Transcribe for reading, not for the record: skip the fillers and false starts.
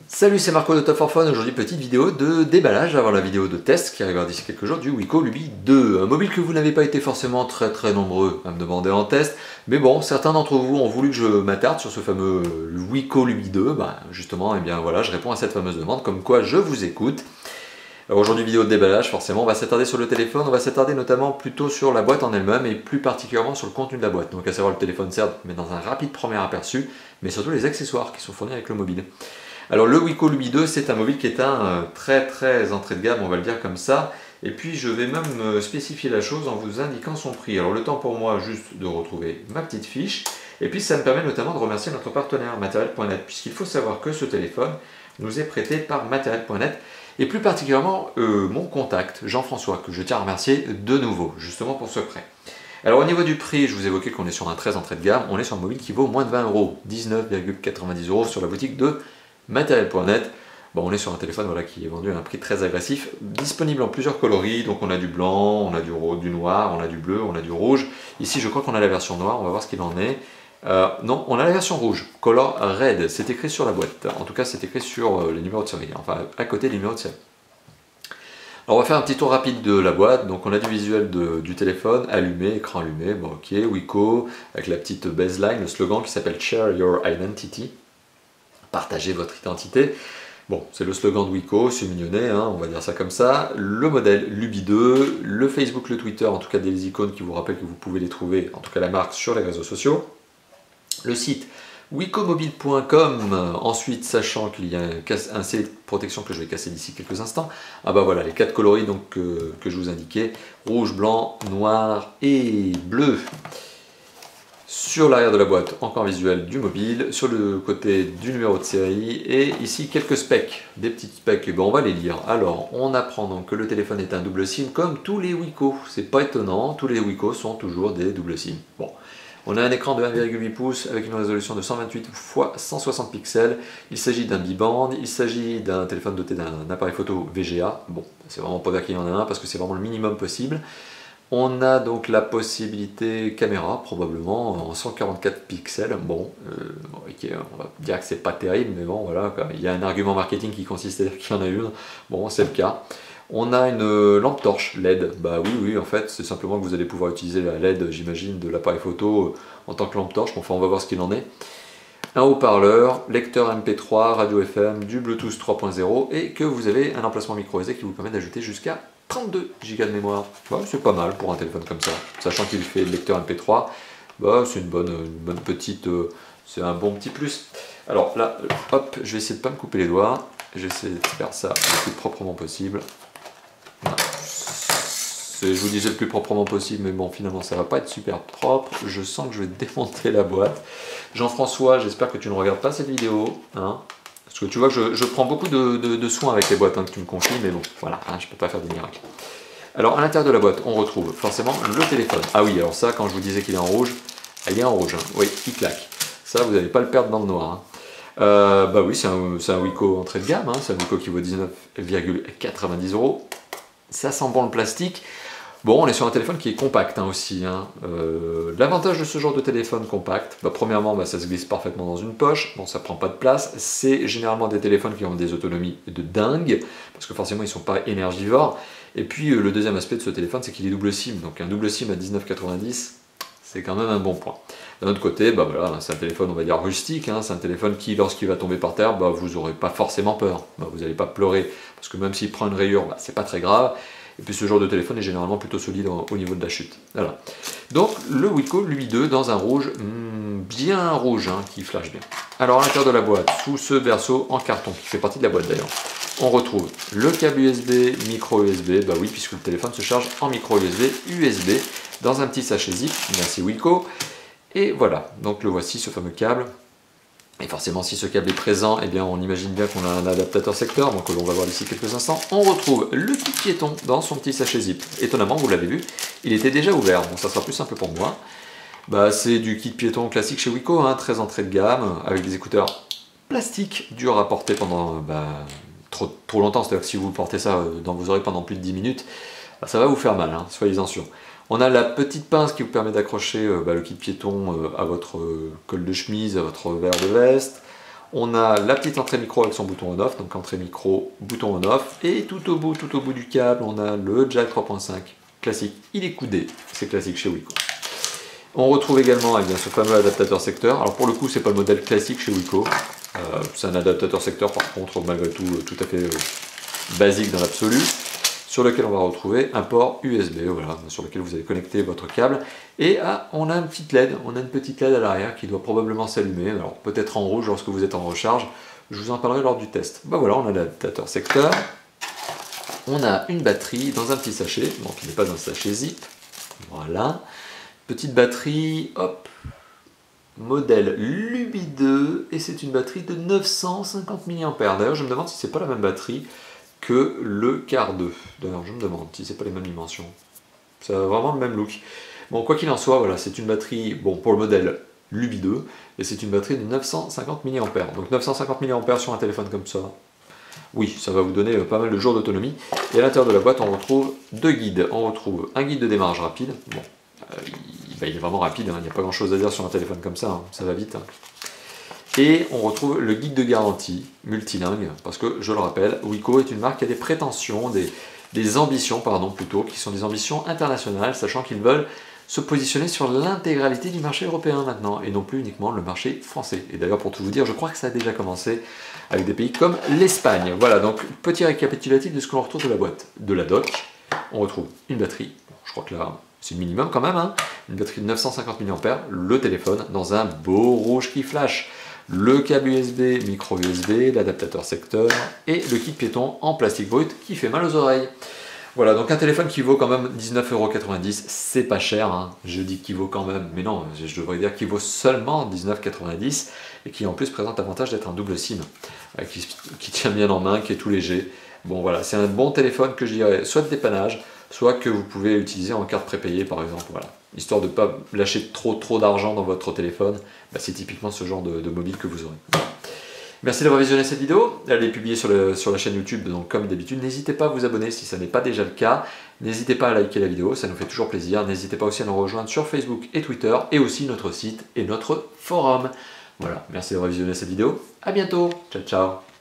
Salut, c'est Marco de Top for Fun. Aujourd'hui, petite vidéo de déballage avant la vidéo de test qui arrivera d'ici quelques jours du Wiko Luby 2. Un mobile que vous n'avez pas été forcément très nombreux à me demander en test, mais bon, certains d'entre vous ont voulu que je m'attarde sur ce fameux Wiko Luby 2. Justement, et bien voilà, je réponds à cette fameuse demande, comme quoi je vous écoute. Alors aujourd'hui, vidéo de déballage, forcément, on va s'attarder sur le téléphone, on va s'attarder notamment plutôt sur la boîte en elle-même et plus particulièrement sur le contenu de la boîte. Donc à savoir le téléphone certes, mais dans un rapide premier aperçu, mais surtout les accessoires qui sont fournis avec le mobile. Alors le Wiko Luby 2, c'est un mobile qui est un très entrée de gamme, on va le dire comme ça. Et puis je vais même spécifier la chose en vous indiquant son prix. Alors le temps pour moi juste de retrouver ma petite fiche. Et puis ça me permet notamment de remercier notre partenaire Matériel.net, puisqu'il faut savoir que ce téléphone nous est prêté par Matériel.net. Et plus particulièrement mon contact, Jean-François, que je tiens à remercier de nouveau, justement pour ce prêt. Alors au niveau du prix, je vous évoquais qu'on est sur un très entrée de gamme, on est sur un mobile qui vaut moins de 20 €, 19,90 € sur la boutique de Matériel.net. Bon, on est sur un téléphone voilà, qui est vendu à un prix très agressif, disponible en plusieurs coloris, donc on a du blanc, on a du noir, on a du bleu, on a du rouge. Ici je crois qu'on a la version noire, on va voir ce qu'il en est. Non, on a la version rouge, Color Red, c'est écrit sur la boîte, en tout cas c'est écrit sur les numéros de série, enfin à côté des numéros de série. Alors on va faire un petit tour rapide de la boîte, donc on a du visuel du téléphone, allumé, écran allumé, bon ok, Wiko, avec la petite baseline, le slogan qui s'appelle Share Your Identity, partagez votre identité. Bon, c'est le slogan de Wiko, c'est mignonnet, hein, on va dire ça comme ça. Le modèle Luby 2, le Facebook, le Twitter, en tout cas des icônes qui vous rappellent que vous pouvez les trouver, en tout cas la marque, sur les réseaux sociaux. Le site wicomobile.com, ensuite sachant qu'il y a un scellé de protection que je vais casser d'ici quelques instants. Ah bah voilà, les 4 coloris donc, que je vous indiquais, rouge, blanc, noir et bleu. Sur l'arrière de la boîte, encore visuel du mobile, sur le côté du numéro de série, et ici quelques specs, des petites specs, et bon, on va les lire. Alors, on apprend donc que le téléphone est un double SIM, comme tous les Wiko, c'est pas étonnant, tous les Wiko sont toujours des double SIM. Bon. On a un écran de 1,8 pouces avec une résolution de 128 x 160 pixels. Il s'agit d'un biband, il s'agit d'un téléphone doté d'un appareil photo VGA. Bon, c'est vraiment pas dire qu'il y en a un parce que c'est vraiment le minimum possible. On a donc la possibilité caméra, probablement en 144 pixels. Bon, okay, on va dire que c'est pas terrible, mais bon, voilà, il y a un argument marketing qui consiste à dire qu'il y en a une. Bon, c'est le cas. On a une lampe torche LED. Bah oui, en fait, c'est simplement que vous allez pouvoir utiliser la LED, j'imagine, de l'appareil photo en tant que lampe torche. Enfin, on va voir ce qu'il en est. Un haut-parleur, lecteur MP3, radio FM, du Bluetooth 3.0 et que vous avez un emplacement micro SD qui vous permet d'ajouter jusqu'à 32 Go de mémoire. Ouais, c'est pas mal pour un téléphone comme ça. Sachant qu'il fait le lecteur MP3, bah, c'est une bonne petite... c'est un bon petit plus. Alors là, hop, je vais essayer de ne pas me couper les doigts. Je vais essayer de faire ça le plus proprement possible. Je vous disais le plus proprement possible, mais bon, finalement, ça va pas être super propre. Je sens que je vais démonter la boîte. Jean-François, j'espère que tu ne regardes pas cette vidéo. Hein, parce que tu vois que je prends beaucoup de soins avec les boîtes que tu me confies, mais bon, voilà, hein, je peux pas faire des miracles. Alors, à l'intérieur de la boîte, on retrouve forcément le téléphone. Ah oui, alors ça, quand je vous disais qu'il est en rouge, il est en rouge. Hein. Oui, il claque. Ça, vous n'allez pas le perdre dans le noir. Hein. Bah oui, c'est un Wiko entrée de gamme. Hein. C'est un Wiko qui vaut 19,90 €. Ça sent bon le plastique. Bon, on est sur un téléphone qui est compact hein, aussi. Hein. L'avantage de ce genre de téléphone compact, bah, premièrement, bah, ça se glisse parfaitement dans une poche. Bon, ça prend pas de place. C'est généralement des téléphones qui ont des autonomies de dingue, parce que forcément, ils sont pas énergivores. Et puis, le deuxième aspect de ce téléphone, c'est qu'il est double SIM. Donc, un double SIM à 19,90 €, c'est quand même un bon point. D'un autre côté, bah, voilà, c'est un téléphone, on va dire, rustique. Hein. C'est un téléphone qui, lorsqu'il va tomber par terre, bah, vous n'aurez pas forcément peur. Bah, vous n'allez pas pleurer, parce que même s'il prend une rayure, bah, c'est pas très grave. Et puis ce genre de téléphone est généralement plutôt solide au niveau de la chute. Voilà. Donc le Wiko Luby 2 dans un rouge, bien rouge, hein, qui flash bien. Alors à l'intérieur de la boîte, sous ce berceau en carton, qui fait partie de la boîte d'ailleurs, on retrouve le câble USB, micro USB, bah oui, puisque le téléphone se charge en micro USB, dans un petit sachet zip, merci Wiko. Et voilà, donc le voici, ce fameux câble. Et forcément, si ce câble est présent, eh bien, on imagine bien qu'on a un adaptateur secteur, donc on va voir d'ici quelques instants. On retrouve le kit piéton dans son petit sachet zip. Étonnamment, vous l'avez vu, il était déjà ouvert, donc ça sera plus simple pour moi. Bah, c'est du kit piéton classique chez Wiko, hein, très entrée de gamme, avec des écouteurs plastiques, durs à porter pendant trop longtemps. C'est-à-dire que si vous portez ça dans vos oreilles pendant plus de 10 minutes, bah, ça va vous faire mal, hein, soyez-en sûrs. On a la petite pince qui vous permet d'accrocher le kit piéton à votre col de chemise, à votre verre de veste. On a la petite entrée micro avec son bouton on-off, donc entrée micro, bouton on-off. Et tout au bout du câble, on a le jack 3.5 classique. Il est coudé, c'est classique chez Wiko. On retrouve également ce fameux adaptateur secteur. Alors pour le coup, c'est pas le modèle classique chez Wiko. C'est un adaptateur secteur, par contre, malgré tout, tout à fait basique dans l'absolu, sur lequel on va retrouver un port USB, voilà, sur lequel vous allez connecter votre câble. Et on a une petite LED, à l'arrière qui doit probablement s'allumer, alors peut-être en rouge lorsque vous êtes en recharge. Je vous en parlerai lors du test. Ben voilà, on a l'adaptateur secteur. On a une batterie dans un petit sachet, donc qui n'est pas un sachet zip. Voilà. Petite batterie, hop, modèle Lubi2, et c'est une batterie de 950 mAh. D'ailleurs, je me demande si c'est pas la même batterie que le Car 2. D'ailleurs, je me demande si c'est pas les mêmes dimensions. Ça a vraiment le même look. Bon, quoi qu'il en soit, voilà, c'est une batterie, bon, pour le modèle Lubi2, et c'est une batterie de 950 mAh. Donc 950 mAh sur un téléphone comme ça, oui, ça va vous donner pas mal de jours d'autonomie. Et à l'intérieur de la boîte, on retrouve deux guides. On retrouve un guide de démarrage rapide. Bon, il est vraiment rapide, hein, il n'y a pas grand chose à dire sur un téléphone comme ça, hein, ça va vite. Hein. Et on retrouve le guide de garantie multilingue, parce que, je le rappelle, Wiko est une marque qui a des prétentions, des ambitions, pardon, plutôt, qui sont des ambitions internationales, sachant qu'ils veulent se positionner sur l'intégralité du marché européen maintenant, et non plus uniquement le marché français. Et d'ailleurs, pour tout vous dire, je crois que ça a déjà commencé avec des pays comme l'Espagne. Voilà, donc petit récapitulatif de ce que l'on retrouve de la boîte. De la dock, on retrouve une batterie, je crois que là, c'est le minimum quand même, hein, une batterie de 950 mAh, le téléphone dans un beau rouge qui flash, le câble USB, micro USB, l'adaptateur secteur et le kit piéton en plastique brut qui fait mal aux oreilles. Voilà, donc un téléphone qui vaut quand même 19,90 €, c'est pas cher, hein. Je dis qu'il vaut quand même, mais non, je devrais dire qu'il vaut seulement 19,90 € et qui en plus présente l'avantage d'être un double SIM, qui tient bien en main, qui est tout léger. Bon voilà, c'est un bon téléphone que je dirais soit de dépannage, soit que vous pouvez utiliser en carte prépayée par exemple, voilà. Histoire de ne pas lâcher trop d'argent dans votre téléphone, bah, c'est typiquement ce genre de mobile que vous aurez. Voilà. Merci d'avoir visionné cette vidéo, elle est publiée sur la chaîne YouTube, donc comme d'habitude, n'hésitez pas à vous abonner si ça n'est pas déjà le cas, n'hésitez pas à liker la vidéo, ça nous fait toujours plaisir, n'hésitez pas aussi à nous rejoindre sur Facebook et Twitter, et aussi notre site et notre forum. Voilà, merci d'avoir visionné cette vidéo, à bientôt, ciao ciao.